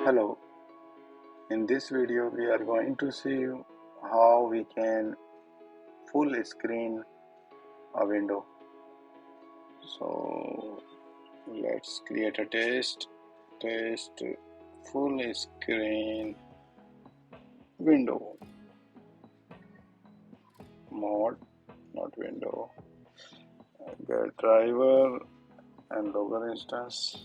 Hello, in this video we are going to see how we can full screen a window. So let's create a test full screen window mode, not window. Get driver and logger instance.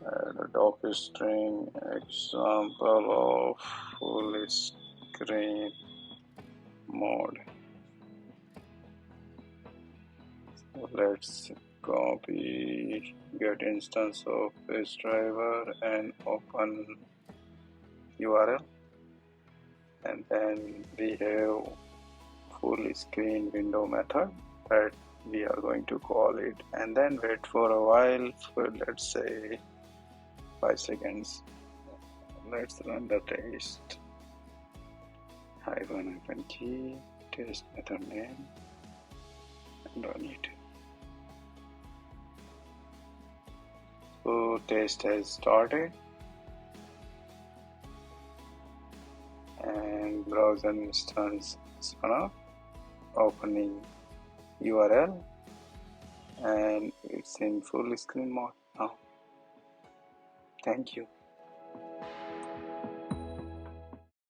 Add a doc string example of full screen mode. So let's copy get instance of this driver and open URL, and then we have full screen window method that we are going to call it, and then wait for a while for let's say 5 seconds. Let's run the test. -key test method name and run it. So test has started and browser instance spun up, opening URL, and it's in full screen mode now. Thank you.